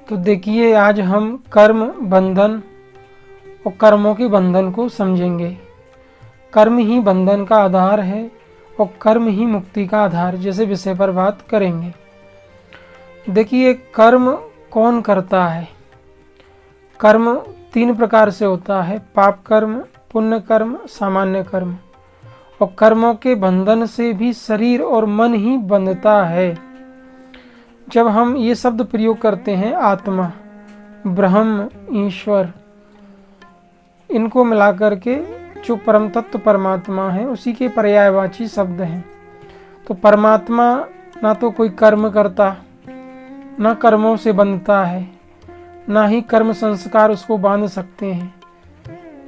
तो देखिए, आज हम कर्म बंधन और कर्मों के बंधन को समझेंगे। कर्म ही बंधन का आधार है और कर्म ही मुक्ति का आधार, जैसे विषय पर बात करेंगे। देखिए, कर्म कौन करता है? कर्म 3 प्रकार से होता है: पाप कर्म, पुण्य कर्म, सामान्य कर्म। और कर्मों के बंधन से भी शरीर और मन ही बंधता है। जब हम ये शब्द प्रयोग करते हैं आत्मा, ब्रह्म, ईश्वर, इनको मिलाकर के जो परम तत्व परमात्मा है उसी के पर्यायवाची शब्द हैं। तो परमात्मा ना तो कोई कर्म करता, ना कर्मों से बंधता है, ना ही कर्म संस्कार उसको बांध सकते हैं,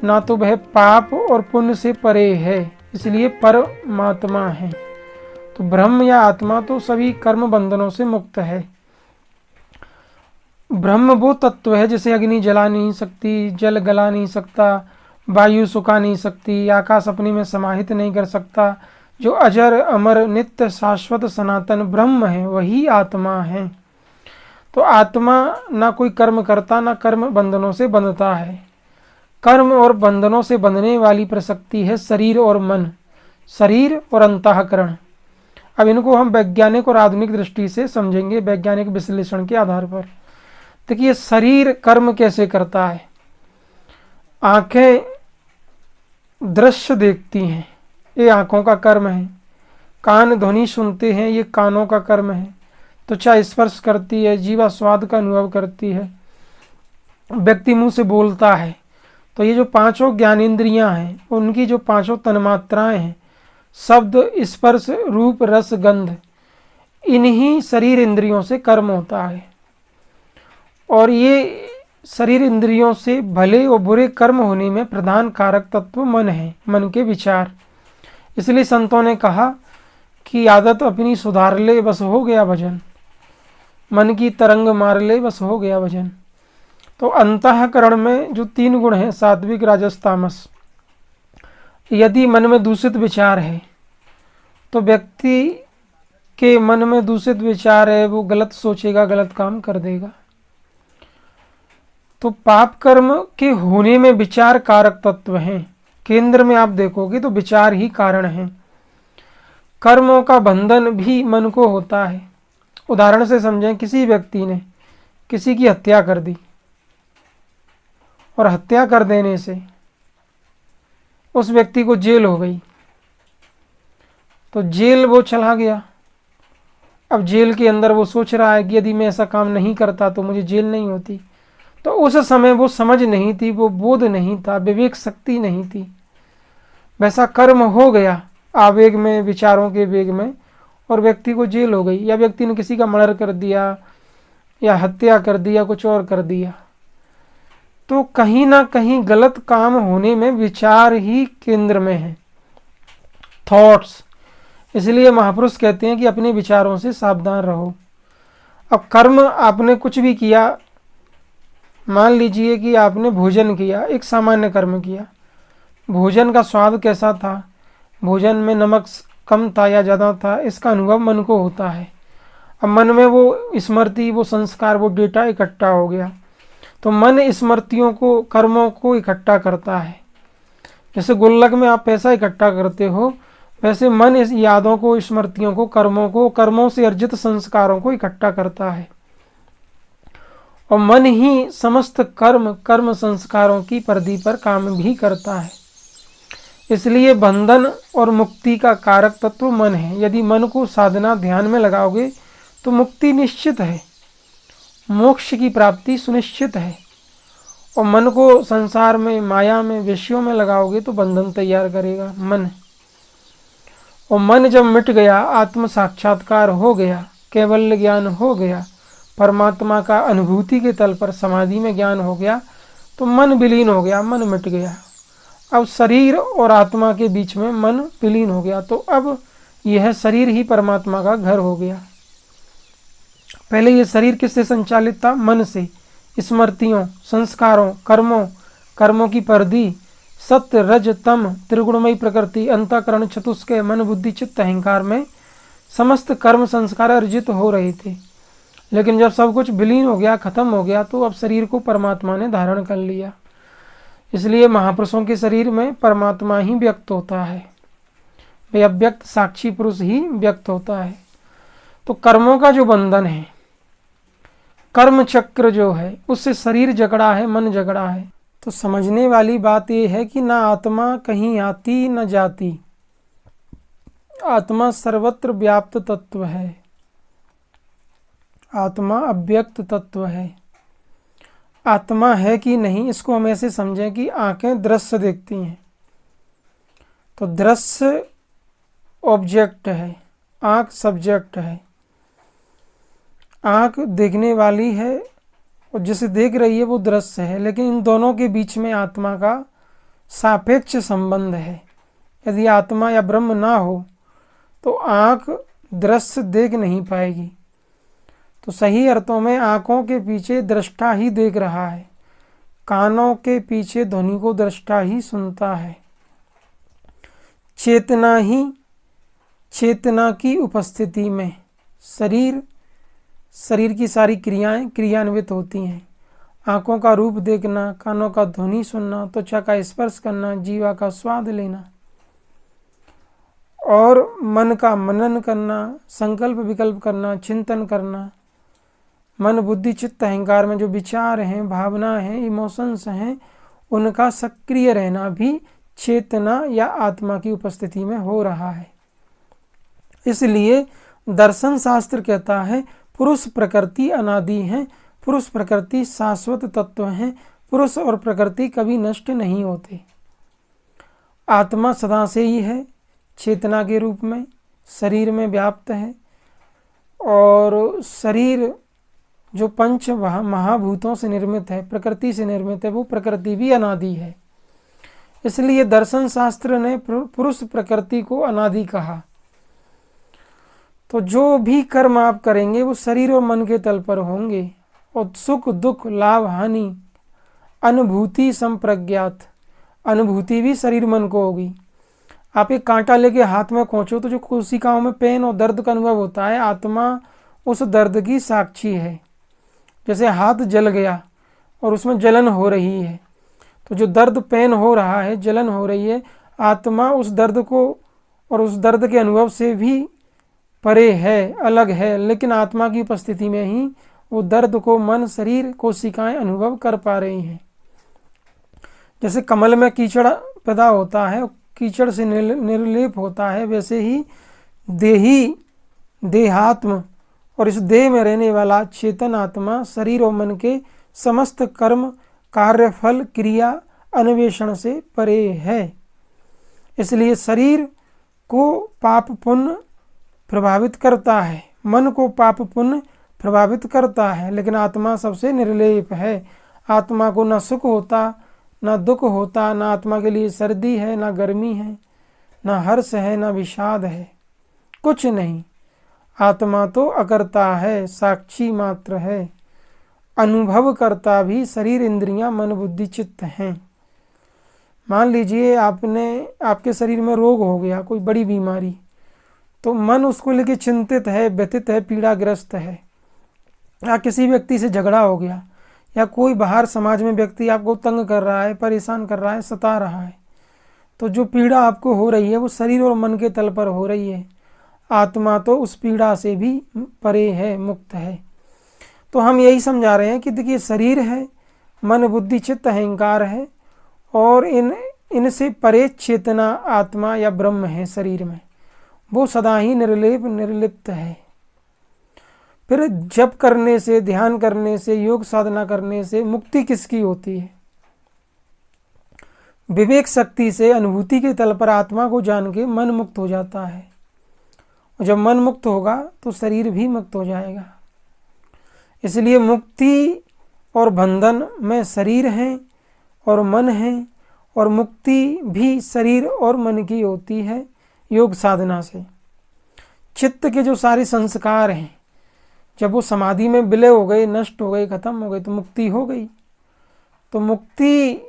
ना तो वह पाप और पुण्य से परे है, इसलिए परमात्मा है। तो ब्रह्म या आत्मा तो सभी कर्म बंधनों से मुक्त है। ब्रह्म वो तत्व है जिसे अग्नि जला नहीं सकती, जल गला नहीं सकता, वायु सुखा नहीं सकती, आकाश अपने में समाहित नहीं कर सकता। जो अजर अमर नित्य शाश्वत सनातन ब्रह्म है वही आत्मा है। तो आत्मा ना कोई कर्म करता, ना कर्म बंधनों से बंधता है। कर्म और बंधनों से बंधने वाली प्रसक्ति है शरीर और मन, शरीर और अंतःकरण। अब इनको हम वैज्ञानिक और आधुनिक दृष्टि से समझेंगे, वैज्ञानिक विश्लेषण के आधार पर। देखिए, शरीर कर्म कैसे करता है? आंखें दृश्य देखती हैं, ये आंखों का कर्म है। कान ध्वनि सुनते हैं, ये कानों का कर्म है। त्वचा स्पर्श करती है, जीवा स्वाद का अनुभव करती है। व्यक्ति मुंह से बोलता है। तो ये जो 5 ज्ञानेंद्रियां हैं, उनकी जो 5 तन्मात्राएं हैं, शब्द, स्पर्श, रूप, रस, गंध, इन्हीं शरीर इंद्रियों से कर्म होता है। और ये शरीर इंद्रियों से भले और बुरे कर्म होने में प्रधान कारक तत्व मन है, मन के विचार। इसलिए संतों ने कहा कि आदत अपनी सुधार ले, बस हो गया भजन। मन की तरंग मार ले, बस हो गया भजन। तो अंतःकरण में जो 3 गुण हैं, सात्विक, राजस, तामस, यदि मन में दूषित विचार है तो व्यक्ति के मन में दूषित विचार है, वो गलत सोचेगा, गलत काम कर देगा। तो पाप कर्म के होने में विचार कारक तत्व हैं। केंद्र में आप देखोगे तो विचार ही कारण हैं। कर्मों का बंधन भी मन को होता है। उदाहरण से समझें, किसी व्यक्ति ने किसी की हत्या कर दी और हत्या कर देने से उस व्यक्ति को जेल हो गई। तो जेल वो चला गया। अब जेल के अंदर वो सोच रहा है कि यदि मैं ऐसा काम नहीं करता तो मुझे जेल नहीं होती। तो उस समय वो समझ नहीं थी, वो बोध नहीं था, विवेक शक्ति नहीं थी। वैसा कर्म हो गया आवेग में, विचारों के वेग में, और व्यक्ति को जेल हो गई। या व्यक्ति ने किसी का मर्डर कर दिया या हत्या कर दिया, कुछ और कर दिया। तो कहीं ना कहीं गलत काम होने में विचार ही केंद्र में है, थॉट्स। इसलिए महापुरुष कहते हैं कि अपने विचारों से सावधान रहो। अब कर्म आपने कुछ भी किया, मान लीजिए कि आपने भोजन किया, एक सामान्य कर्म किया। भोजन का स्वाद कैसा था, भोजन में नमक कम था या ज़्यादा था, इसका अनुभव मन को होता है। अब मन में वो स्मृति, वो संस्कार, वो डेटा इकट्ठा हो गया। तो मन स्मृतियों को, कर्मों को इकट्ठा करता है। जैसे गुल्लक में आप पैसा इकट्ठा करते हो, वैसे मन इस यादों को, स्मृतियों को, कर्मों से अर्जित संस्कारों को इकट्ठा करता है। और मन ही समस्त कर्म संस्कारों की परिधि पर काम भी करता है। इसलिए बंधन और मुक्ति का कारक तत्व मन है। यदि मन को साधना ध्यान में लगाओगे तो मुक्ति निश्चित है, मोक्ष की प्राप्ति सुनिश्चित है। और मन को संसार में, माया में, विषयों में लगाओगे तो बंधन तैयार करेगा मन। और मन जब मिट गया, आत्म साक्षात्कार हो गया, कैवल्य ज्ञान हो गया, परमात्मा का अनुभूति के तल पर समाधि में ज्ञान हो गया, तो मन विलीन हो गया, मन मिट गया। अब शरीर और आत्मा के बीच में मन विलीन हो गया। तो अब यह शरीर ही परमात्मा का घर हो गया। पहले ये शरीर किससे संचालित था? मन से। स्मृतियों, संस्कारों, कर्मों की परिधि, सत्य, रज, तम, त्रिगुणमयी प्रकृति, अंतःकरण, चतुष्कय, मन, बुद्धि, चित्त, अहंकार में समस्त कर्म संस्कार अर्जित हो रहे थे। लेकिन जब सब कुछ विलीन हो गया, खत्म हो गया, तो अब शरीर को परमात्मा ने धारण कर लिया। इसलिए महापुरुषों के शरीर में परमात्मा ही व्यक्त होता है, वे अव्यक्त साक्षी पुरुष ही व्यक्त होता है। तो कर्मों का जो बंधन है, कर्म चक्र जो है, उससे शरीर जकड़ा है, मन जकड़ा है। तो समझने वाली बात यह है कि ना आत्मा कहीं आती न जाती, आत्मा सर्वत्र व्याप्त तत्व है, आत्मा अव्यक्त तत्व है। आत्मा है कि नहीं, इसको हम ऐसे समझें कि आंखें दृश्य देखती हैं, तो दृश्य ऑब्जेक्ट है, आंख सब्जेक्ट है। आंख देखने वाली है और जिसे देख रही है वो दृश्य है, लेकिन इन दोनों के बीच में आत्मा का सापेक्ष संबंध है। यदि आत्मा या ब्रह्म ना हो तो आंख दृश्य देख नहीं पाएगी। तो सही अर्थों में आंखों के पीछे दृष्टा ही देख रहा है, कानों के पीछे ध्वनि को दृष्टा ही सुनता है। चेतना ही, चेतना की उपस्थिति में शरीर की सारी क्रियाएं क्रियान्वित होती हैं। आंखों का रूप देखना, कानों का ध्वनि सुनना, त्वचा का स्पर्श करना, जीवा का स्वाद लेना और मन का मनन करना, संकल्प विकल्प करना, चिंतन करना, मन बुद्धि चित्त अहंकार में जो विचार हैं, भावना हैं, इमोशंस हैं, उनका सक्रिय रहना भी चेतना या आत्मा की उपस्थिति में हो रहा है। इसलिए दर्शन शास्त्र कहता है पुरुष प्रकृति अनादि हैं, पुरुष प्रकृति शाश्वत तत्व हैं, पुरुष और प्रकृति कभी नष्ट नहीं होते। आत्मा सदा से ही है, चेतना के रूप में शरीर में व्याप्त है, और शरीर जो पंच महाभूतों से निर्मित है, प्रकृति से निर्मित है, वो प्रकृति भी अनादि है। इसलिए दर्शन शास्त्र ने पुरुष प्रकृति को अनादि कहा। तो जो भी कर्म आप करेंगे वो शरीर और मन के तल पर होंगे, और सुख दुख लाभ हानि अनुभूति संप्रज्ञात, अनुभूति भी शरीर मन को होगी। आप एक कांटा लेके हाथ में खींचो तो जो कोशिकाओं में पेन और दर्द का अनुभव होता है, आत्मा उस दर्द की साक्षी है। जैसे हाथ जल गया और उसमें जलन हो रही है, तो जो दर्द पेन हो रहा है, जलन हो रही है, आत्मा उस दर्द को और उस दर्द के अनुभव से भी परे है, अलग है, लेकिन आत्मा की उपस्थिति में ही वो दर्द को मन शरीर कोशिकाएं अनुभव कर पा रही हैं। जैसे कमल में कीचड़ पैदा होता है, कीचड़ से निर्लेप होता है, वैसे ही देही, देहात्म और इस देह में रहने वाला चेतन आत्मा शरीर और मन के समस्त कर्म कार्य फल क्रिया अन्वेषण से परे है। इसलिए शरीर को पाप पुण्य प्रभावित करता है, मन को पाप पुण्य प्रभावित करता है, लेकिन आत्मा सबसे निर्लेप है। आत्मा को ना सुख होता, ना दुख होता, ना आत्मा के लिए सर्दी है, ना गर्मी है, ना हर्ष है, ना विषाद है, कुछ नहीं। आत्मा तो अकर्ता है, साक्षी मात्र है, अनुभव करता भी शरीर इंद्रियां मन बुद्धि चित्त हैं। मान लीजिए आपके शरीर में रोग हो गया, कोई बड़ी बीमारी, तो मन उसको लेके चिंतित है, व्यथित है, पीड़ाग्रस्त है। या किसी व्यक्ति से झगड़ा हो गया, या कोई बाहर समाज में व्यक्ति आपको तंग कर रहा है, परेशान कर रहा है, सता रहा है, तो जो पीड़ा आपको हो रही है वो शरीर और मन के तल पर हो रही है। आत्मा तो उस पीड़ा से भी परे है, मुक्त है। तो हम यही समझा रहे हैं कि देखिए शरीर है, मन बुद्धि चित्त अहंकार है, और इनसे परे चेतना आत्मा या ब्रह्म है शरीर में, वो सदा ही निर्लेप निर्लिप्त है। फिर जप करने से, ध्यान करने से, योग साधना करने से मुक्ति किसकी होती है? विवेक शक्ति से अनुभूति के तल पर आत्मा को जान के मन मुक्त हो जाता है, और जब मन मुक्त होगा तो शरीर भी मुक्त हो जाएगा। इसलिए मुक्ति और बंधन में शरीर है और मन है, और मुक्ति भी शरीर और मन की होती है योग साधना से। चित्त के जो सारे संस्कार हैं, जब वो समाधि में विलय हो गए, नष्ट हो गए, खत्म हो गए, तो मुक्ति हो गई। तो मुक्ति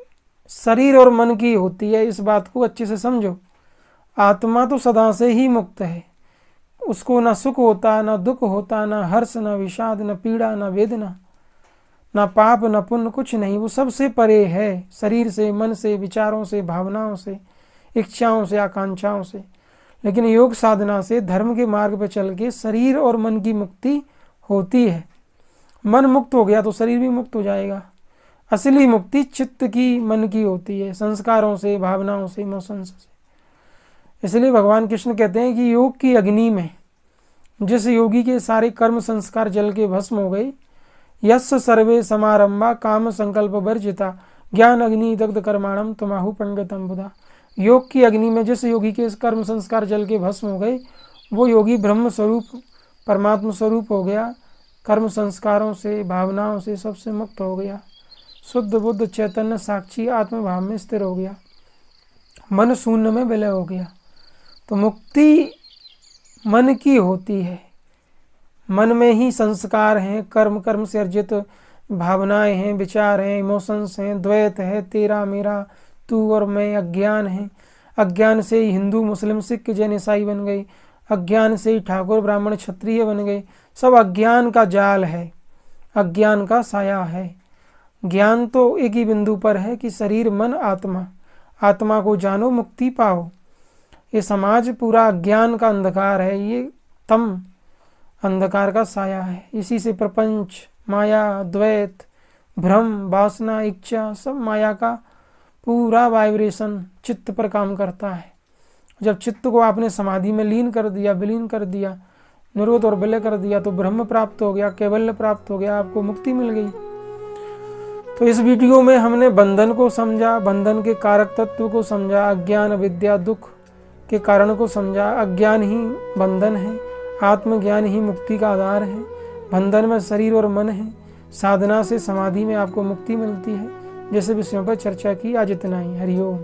शरीर और मन की होती है, इस बात को अच्छे से समझो। आत्मा तो सदा से ही मुक्त है, उसको ना सुख होता, ना दुख होता, ना हर्ष, ना विषाद, ना पीड़ा, ना वेदना, ना पाप, ना पुण्य, कुछ नहीं। वो सबसे परे है, शरीर से, मन से, विचारों से, भावनाओं से, इच्छाओं से, आकांक्षाओं से। लेकिन योग साधना से धर्म के मार्ग पर चल के शरीर और मन की मुक्ति होती है। मन मुक्त हो गया तो शरीर भी मुक्त हो जाएगा। असली मुक्ति चित्त की, मन की होती है, संस्कारों से, भावनाओं से, इमोशंस से। इसलिए भगवान कृष्ण कहते हैं कि योग की अग्नि में जिस योगी के सारे कर्म संस्कार जल के भस्म हो गए, यस्य सर्वे समारंभा काम संकल्प वर्जिता ज्ञान अग्नि दग्ध कर्माणम तमाहु पंडितम बुधा। योग की अग्नि में जिस योगी के कर्म संस्कार जल के भस्म हो गए, वो योगी ब्रह्म स्वरूप, परमात्म स्वरूप हो गया, कर्म संस्कारों से, भावनाओं से सबसे मुक्त हो गया, शुद्ध बुद्ध चैतन्य साक्षी आत्मभाव में स्थिर हो गया, मन शून्य में विलय हो गया। तो मुक्ति मन की होती है। मन में ही संस्कार हैं, कर्म से अर्जित भावनाएं हैं, विचार हैं, इमोशंस हैं, द्वैत है, तेरा मेरा, तू और मैं, अज्ञान है। अज्ञान से ही हिंदू मुस्लिम सिख जैन ईसाई बन गए, अज्ञान से ही ठाकुर ब्राह्मण क्षत्रिय बन गए। सब अज्ञान का जाल है, अज्ञान का साया है। ज्ञान तो एक ही बिंदु पर है कि शरीर मन आत्मा, आत्मा को जानो मुक्ति पाओ। ये समाज पूरा अज्ञान का अंधकार है, ये तम अंधकार का साया है। इसी से प्रपंच, माया, द्वैत, भ्रम, वासना, इच्छा, सब माया का पूरा वाइब्रेशन चित्त पर काम करता है। जब चित्त को आपने समाधि में लीन कर दिया, विलीन कर दिया, निरोध और विलय कर दिया, तो ब्रह्म प्राप्त हो गया, कैवल्य प्राप्त हो गया, आपको मुक्ति मिल गई। तो इस वीडियो में हमने बंधन को समझा, बंधन के कारक तत्व को समझा, अज्ञान, अविद्या, दुख के कारण को समझा। अज्ञान ही बंधन है, आत्मज्ञान ही मुक्ति का आधार है। बंधन में शरीर और मन है। साधना से समाधि में आपको मुक्ति मिलती है। जैसे विषयों पर चर्चा की, आज इतना ही। हरिओम।